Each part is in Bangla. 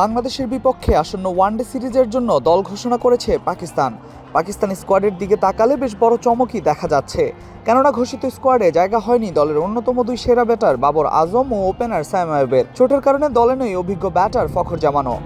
বাংলাদেশের বিপক্ষে আসন্ন ওয়ানডে সিরিজের জন্য দল ঘোষণা করেছে পাকিস্তান। পাকিস্তানি স্কোয়াডের দিকে তাকালে বেশ বড় চমকই দেখা যাচ্ছে, কেননা ঘোষিত স্কোয়াডে জায়গা হয়নি দলের অন্যতম দুই সেরা ব্যাটার বাবর আজম ও ওপেনার সাইম আইয়ুবের। চোটের কারণে দলে নেই অভিজ্ঞ ব্যাটার ফখর জামানও।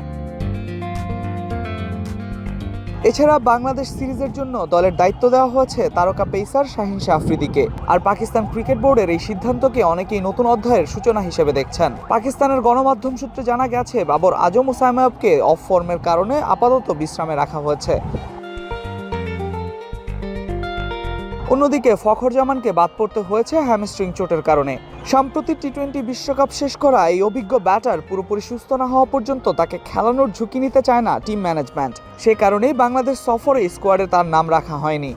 এছাড়া বাংলাদেশ সিরিজের জন্য দলের দায়িত্ব দেওয়া হয়েছে তারকা পেসার শাহিন শাহ আফ্রিদিকে। আর পাকিস্তান ক্রিকেট বোর্ডের এই সিদ্ধান্তকে অনেকেই নতুন অধ্যায়ের সূচনা হিসেবে দেখছেন। পাকিস্তানের গণমাধ্যম সূত্রে জানা গেছে, বাবর আজম ও সাইম আইয়ুবকে অফ ফর্মের কারণে আপাতত বিশ্রামে রাখা হয়েছে। অন্যদিকে ফখর জামানকে বাদ পড়তে হয়েছে হ্যামস্ট্রিং চোটের কারণে। সম্প্রতি টি-20 বিশ্বকাপ শেষ করা এই অভিজ্ঞ ব্যাটার পুরোপুরি সুস্থ না হওয়া পর্যন্ত তাকে খেলানোর ঝুঁকি নিতে চায় না টিম ম্যানেজমেন্ট। সে কারণেই বাংলাদেশ সফরে স্কোয়াডে তার নাম রাখা হয়নি।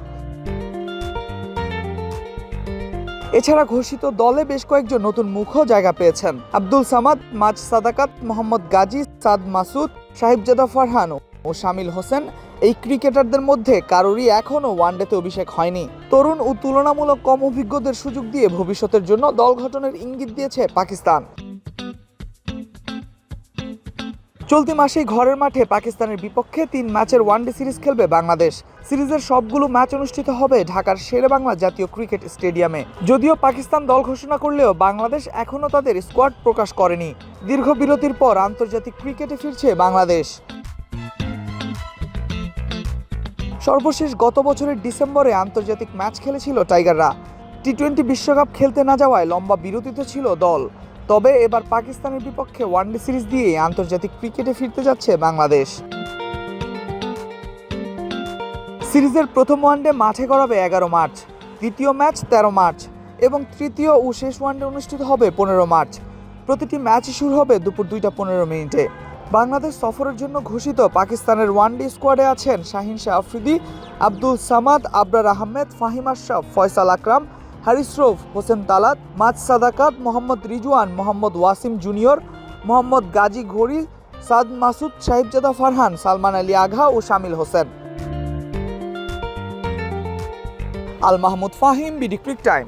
এছাড়া ঘোষিত দলে বেশ কয়েকজন নতুন মুখও জায়গা পেয়েছেন। আব্দুল সামাদ, মাজ সাদাকাত, মোহাম্মদ গাজী, সাদ মাসুদ, সাহিবজাদা ফারহান ও শামিল হোসেন এই ক্রিকেটারদের মধ্যে কারোরই এখনও ওয়ানডেতে অভিষেক হয়নি। তরুণ ও তুলনামূলক কম অভিজ্ঞদের সুযোগ দিয়ে ভবিষ্যতের জন্য দল গঠনের ইঙ্গিত দিয়েছে পাকিস্তান। চলতি মাসেই ঘরের মাঠে পাকিস্তানের বিপক্ষে 3 ম্যাচের ওয়ানডে সিরিজ খেলবে বাংলাদেশ। সিরিজের সবগুলো ম্যাচ অনুষ্ঠিত হবে ঢাকার শেরেবাংলা জাতীয় ক্রিকেট স্টেডিয়ামে। যদিও পাকিস্তান দল ঘোষণা করলেও বাংলাদেশ এখনও তাদের স্কোয়াড প্রকাশ করেনি। দীর্ঘ বিরতির পর আন্তর্জাতিক ক্রিকেটে ফিরছে বাংলাদেশ। সর্বশেষ গত বছরের ডিসেম্বরে আন্তর্জাতিক ম্যাচ খেলেছিল টাইগাররা। টি-20 বিশ্বকাপ খেলতে না যাওয়ায় লম্বা বিরতিতে ছিল দল। তবে এবার পাকিস্তানের বিপক্ষে ওয়ানডে সিরিজ দিয়ে আন্তর্জাতিক ক্রিকেটে ফিরতে যাচ্ছে বাংলাদেশ। সিরিজের প্রথম ওয়ানডে মাঠে গড়াবে 11 মার্চ, দ্বিতীয় ম্যাচ 13 মার্চ এবং তৃতীয় ও শেষ ওয়ানডে অনুষ্ঠিত হবে 15 মার্চ। প্রতিটি ম্যাচই শুরু হবে দুপুর 2টা 15 মিনিটে। বাংলাদেশ সফরের জন্য ঘোষিত পাকিস্তানের ওয়ানডে স্কোয়াডে আছেন শাহিন শাহ আফ্রিদি, আব্দুল সামাদ, আবরার আহমেদ, ফাহিম আশরাফ, ফয়সাল আকরাম, হারিস রৌফ, হোসেন তালাত, মাজ সাদাকাত, মোহাম্মদ রিজওয়ান, মোহাম্মদ ওয়াসিম জুনিয়র, মোহাম্মদ গাজী ঘড়ি, সাদ মাসুদ, সাহিবজাদা ফারহান, সালমান আলী আঘা ও শামিল হোসেন। Al Mahmud Fahim, BD ক্রিক time.